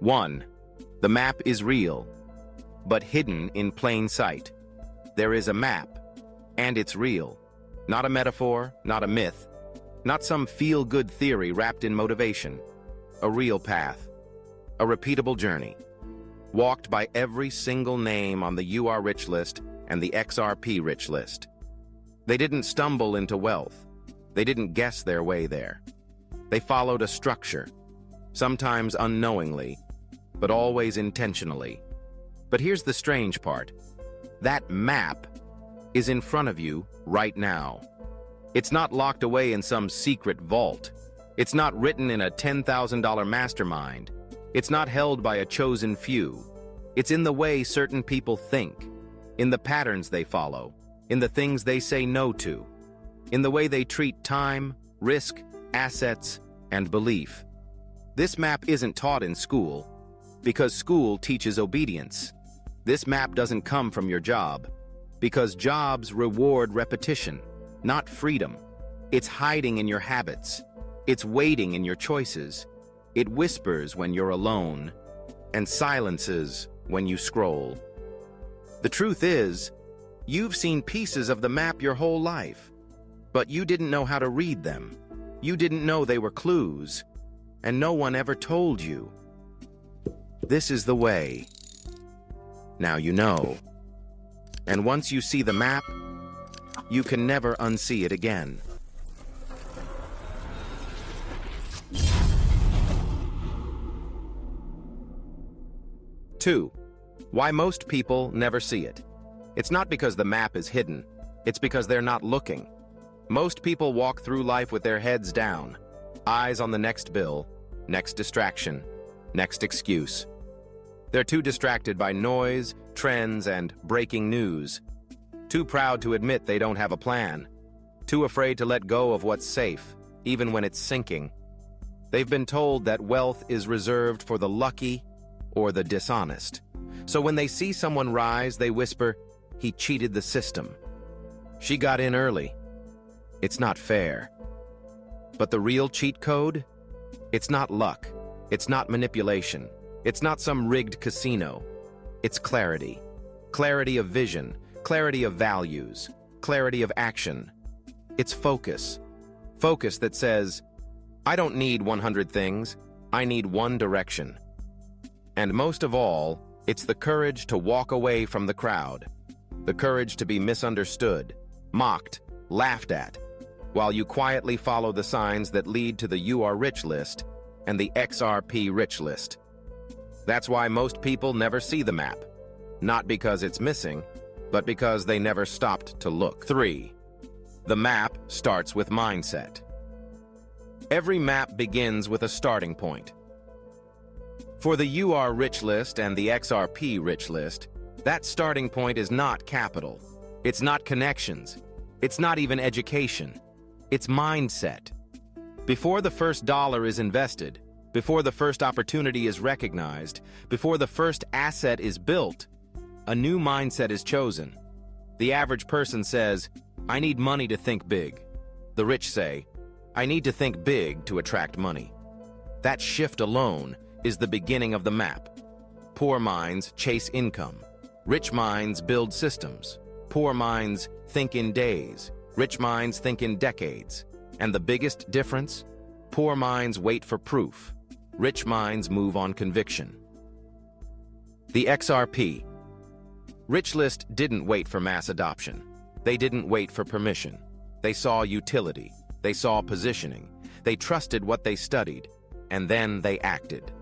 1. The map is real, but hidden in plain sight. There is a map, and it's real. Not a metaphor, not a myth, not some feel-good theory wrapped in motivation. A real path, a repeatable journey, walked by every single name on the UR Rich List and the XRP Rich List. They didn't stumble into wealth. They didn't guess their way there. They followed a structure, sometimes unknowingly, but always intentionally. But here's the strange part. That map is in front of you right now. It's not locked away in some secret vault. It's not written in a $10,000 mastermind. It's not held by a chosen few. It's in the way certain people think, in the patterns they follow, in the things they say no to, in the way they treat time, risk, assets, and belief. This map isn't taught in school, because school teaches obedience. This map doesn't come from your job, because jobs reward repetition, not freedom. It's hiding in your habits. It's waiting in your choices. It whispers when you're alone, and silences when you scroll. The truth is, you've seen pieces of the map your whole life, but you didn't know how to read them. You didn't know they were clues, and no one ever told you. This is the way. Now you know. And once you see the map, you can never unsee it again. Two, why most people never see it. It's not because the map is hidden. It's because they're not looking. Most people walk through life with their heads down, eyes on the next bill, next distraction, next excuse. They're too distracted by noise, trends, and breaking news. Too proud to admit they don't have a plan. Too afraid to let go of what's safe, even when it's sinking. They've been told that wealth is reserved for the lucky or the dishonest. So when they see someone rise, they whisper, "He cheated the system. She got in early. It's not fair." But the real cheat code? It's not luck. It's not manipulation. It's not some rigged casino. It's clarity. Clarity of vision, clarity of values, clarity of action. It's focus. Focus that says, I don't need 100 things, I need one direction. And most of all, it's the courage to walk away from the crowd. The courage to be misunderstood, mocked, laughed at, while you quietly follow the signs that lead to the UR Rich List and the XRP Rich List. That's why most people never see the map. Not because it's missing, but because they never stopped to look. 3. The map starts with mindset. Every map begins with a starting point. For the UR Rich List and the XRP Rich List, that starting point is not capital. It's not connections. It's not even education. It's mindset. Before the first dollar is invested, before the first opportunity is recognized, before the first asset is built, a new mindset is chosen. The average person says, I need money to think big. The rich say, I need to think big to attract money. That shift alone is the beginning of the map. Poor minds chase income. Rich minds build systems. Poor minds think in days. Rich minds think in decades. And the biggest difference? Poor minds wait for proof. Rich minds move on conviction. The XRP Rich List didn't wait for mass adoption. They didn't wait for permission. They saw utility. They saw positioning. They trusted what they studied. And then they acted.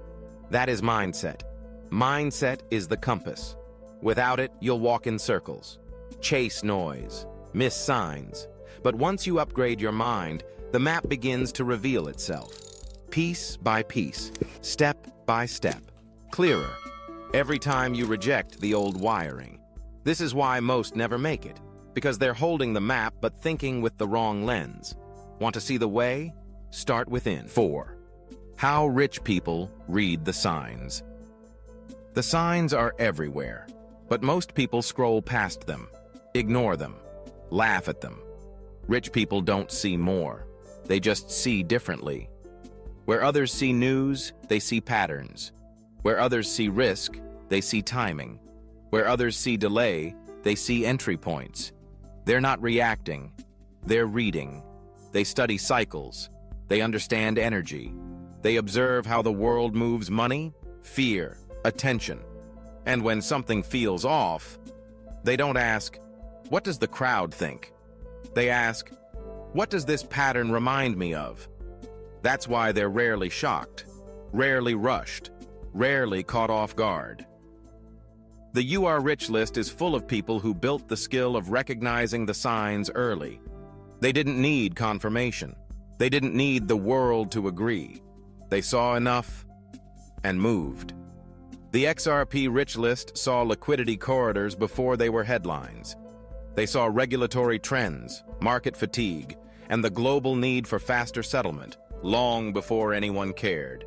That is mindset. Mindset is the compass. Without it, you'll walk in circles, chase noise, miss signs. But once you upgrade your mind, the map begins to reveal itself. Piece by piece, step by step, clearer, every time you reject the old wiring. This is why most never make it, because they're holding the map but thinking with the wrong lens. Want to see the way? Start within. 4. How rich people read the signs. The signs are everywhere, but most people scroll past them, ignore them, laugh at them. Rich people don't see more. They just see differently. Where others see news, they see patterns. Where others see risk, they see timing. Where others see delay, they see entry points. They're not reacting, they're reading. They study cycles. They understand energy. They observe how the world moves money, fear, attention. And when something feels off, they don't ask, "What does the crowd think?" They ask, "What does this pattern remind me of?" That's why they're rarely shocked, rarely rushed, rarely caught off guard. The XRP Rich List is full of people who built the skill of recognizing the signs early. They didn't need confirmation. They didn't need the world to agree. They saw enough and moved. The XRP Rich List saw liquidity corridors before they were headlines. They saw regulatory trends, market fatigue, and the global need for faster settlement, long before anyone cared.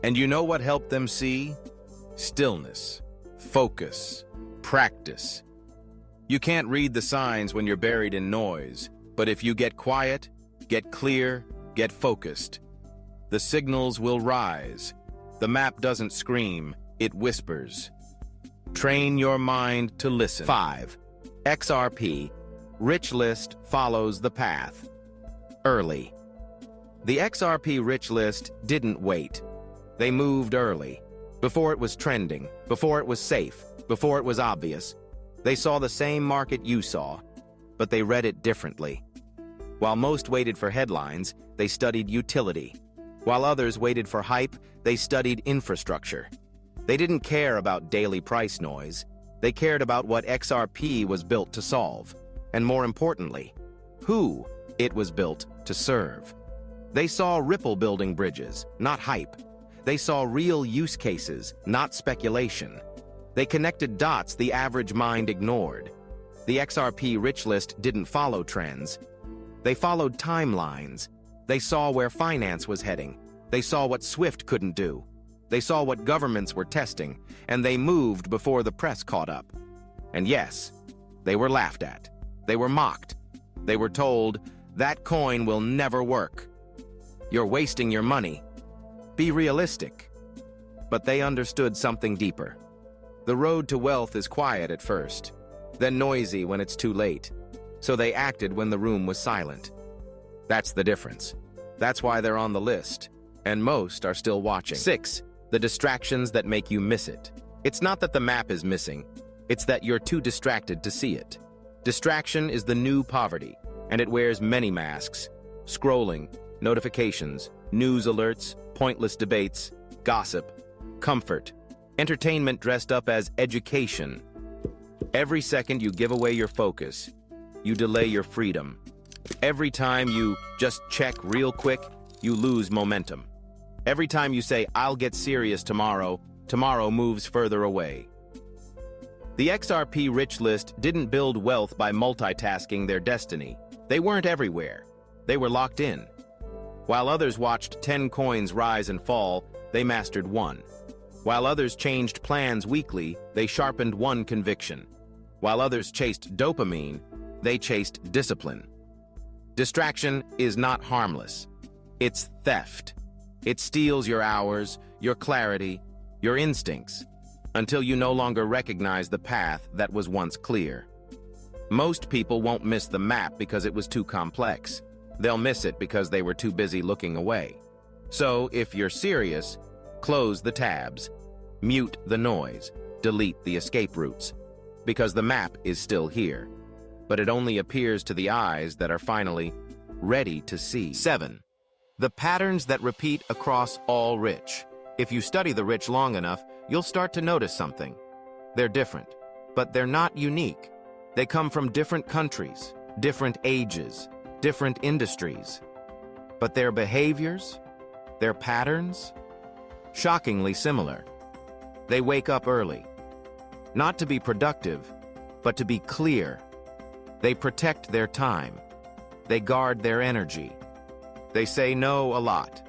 And you know what helped them see? Stillness, focus, practice. You can't read the signs when you're buried in noise, but if you get quiet, get clear, get focused, the signals will rise. The map doesn't scream, it whispers. Train your mind to listen. 5. XRP Rich List follows the path. Early. The XRP Rich List didn't wait. They moved early. Before it was trending, before it was safe, before it was obvious. They saw the same market you saw, but they read it differently. While most waited for headlines, they studied utility. While others waited for hype, they studied infrastructure. They didn't care about daily price noise. They cared about what XRP was built to solve, and more importantly, who it was built to serve. They saw Ripple building bridges, not hype. They saw real use cases, not speculation. They connected dots the average mind ignored. The XRP Rich List didn't follow trends. They followed timelines. They saw where finance was heading. They saw what Swift couldn't do. They saw what governments were testing, and they moved before the press caught up. And yes, they were laughed at. They were mocked. They were told, "That coin will never work. You're wasting your money. Be realistic." But they understood something deeper. The road to wealth is quiet at first, then noisy when it's too late. So they acted when the room was silent. That's the difference. That's why they're on the list, and most are still watching. 6. The distractions that make you miss it. It's not that the map is missing, it's that you're too distracted to see it. Distraction is the new poverty, and it wears many masks. Scrolling, notifications, news alerts, pointless debates, gossip, comfort, entertainment dressed up as education. Every second you give away your focus, you delay your freedom. Every time you just check real quick, you lose momentum. Every time you say, "I'll get serious tomorrow," tomorrow moves further away. The XRP Rich List didn't build wealth by multitasking their destiny. They weren't everywhere. They were locked in. While others watched 10 coins rise and fall, they mastered one. While others changed plans weekly, they sharpened one conviction. While others chased dopamine, they chased discipline. Distraction is not harmless. It's theft. It steals your hours, your clarity, your instincts, until you no longer recognize the path that was once clear. Most people won't miss the map because it was too complex. They'll miss it because they were too busy looking away. So, if you're serious, close the tabs, mute the noise, delete the escape routes, because the map is still here, but it only appears to the eyes that are finally ready to see. 7. The patterns that repeat across all rich. If you study the rich long enough, you'll start to notice something. They're different, but they're not unique. They come from different countries, different ages, different industries. But their behaviors, their patterns, shockingly similar. They wake up early, not to be productive, but to be clear. They protect their time. They guard their energy. They say no a lot.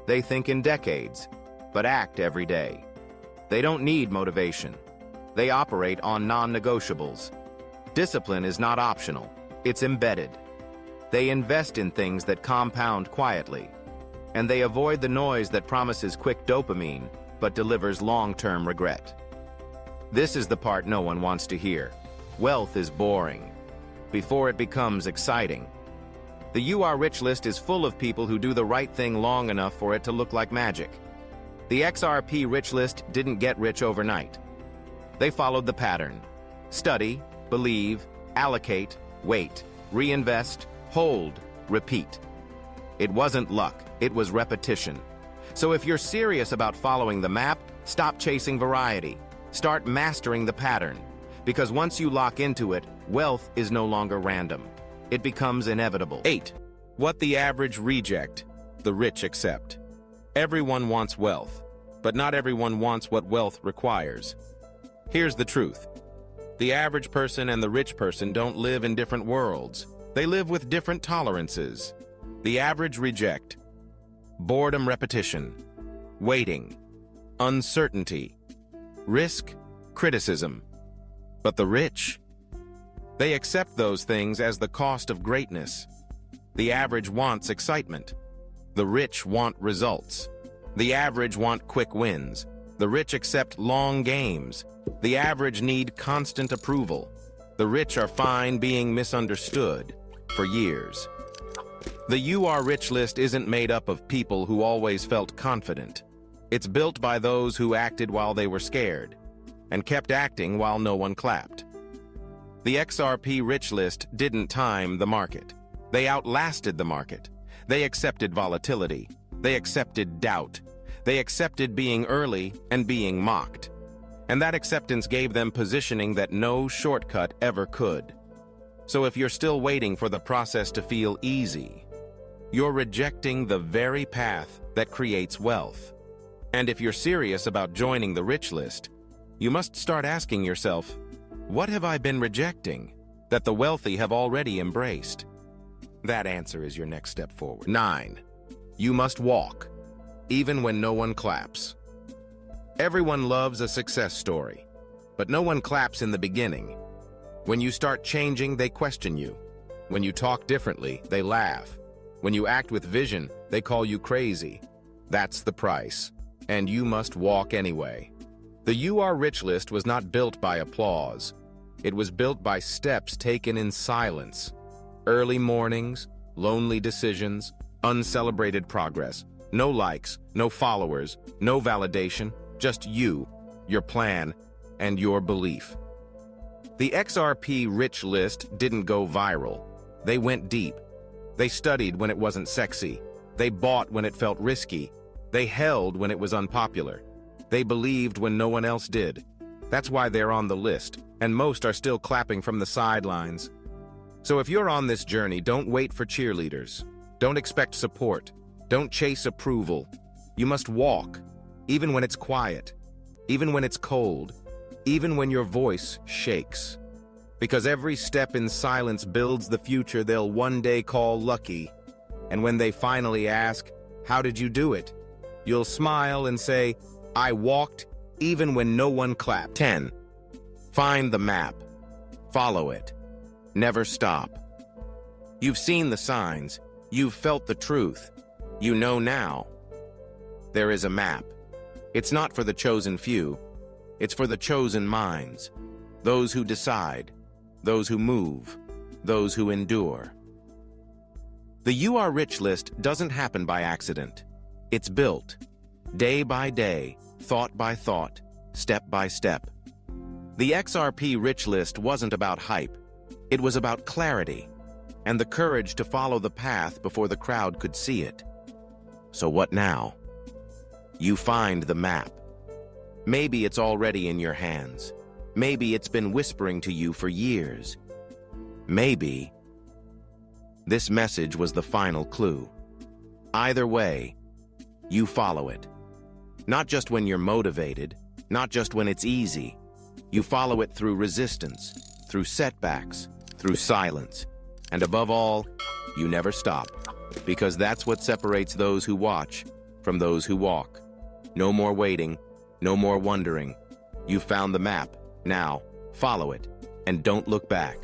They think in decades, but act every day. They don't need motivation. They operate on non-negotiables. Discipline is not optional. It's embedded. They invest in things that compound quietly, and they avoid the noise that promises quick dopamine but delivers long-term regret. This is the part no one wants to hear. Wealth is boring before it becomes exciting. The You Are Rich list is full of people who do the right thing long enough for it to look like magic. The XRP Rich List didn't get rich overnight. They followed the pattern. Study, believe, allocate, wait, reinvest, hold, repeat. It wasn't luck, it was repetition. So if you're serious about following the map, stop chasing variety. Start mastering the pattern. Because once you lock into it, wealth is no longer random. It becomes inevitable. 8. What the average reject, the rich accept. Everyone wants wealth, but not everyone wants what wealth requires. Here's the truth. The average person and the rich person don't live in different worlds. They live with different tolerances. The average reject boredom, repetition, waiting, uncertainty, risk, criticism. But the rich, they accept those things as the cost of greatness. The average wants excitement. The rich want results. The average want quick wins. The rich accept long games. The average need constant approval. The rich are fine being misunderstood for years. The You Are Rich list isn't made up of people who always felt confident. It's built by those who acted while they were scared and kept acting while no one clapped. The XRP Rich list didn't time the market. They outlasted the market. They accepted volatility. They accepted doubt. They accepted being early and being mocked. And that acceptance gave them positioning that no shortcut ever could. So if you're still waiting for the process to feel easy, you're rejecting the very path that creates wealth. And if you're serious about joining the rich list, you must start asking yourself, what have I been rejecting that the wealthy have already embraced? That answer is your next step forward. 9. You must walk, even when no one claps. Everyone loves a success story, but no one claps in the beginning. When you start changing, they question you. When you talk differently, they laugh. When you act with vision, they call you crazy. That's the price, and you must walk anyway. The You Are Rich list was not built by applause. It was built by steps taken in silence. Early mornings, lonely decisions, uncelebrated progress. No likes, no followers, no validation, just you, your plan, and your belief. The XRP Rich list didn't go viral. They went deep. They studied when it wasn't sexy. They bought when it felt risky. They held when it was unpopular. They believed when no one else did. That's why they're on the list, and most are still clapping from the sidelines. So if you're on this journey, don't wait for cheerleaders. Don't expect support. Don't chase approval. You must walk, even when it's quiet, even when it's cold, even when your voice shakes. Because every step in silence builds the future they'll one day call lucky. And when they finally ask, "How did you do it?" you'll smile and say, "I walked even when no one clapped." 10. Find the map. Follow it. Never stop. You've seen the signs. You've felt the truth. You know now. There is a map. It's not for the chosen few. It's for the chosen minds. Those who decide. Those who move. Those who endure. The You Are Rich list doesn't happen by accident. It's built, day by day, thought by thought, step by step. The XRP Rich list wasn't about hype. It was about clarity and the courage to follow the path before the crowd could see it. So what now? You find the map. Maybe it's already in your hands. Maybe it's been whispering to you for years. Maybe this message was the final clue. Either way, you follow it. Not just when you're motivated, not just when it's easy. You follow it through resistance, through setbacks, through silence. And above all, you never stop. Because that's what separates those who watch from those who walk. No more waiting, no more wondering. You found the map. Now, follow it, and don't look back.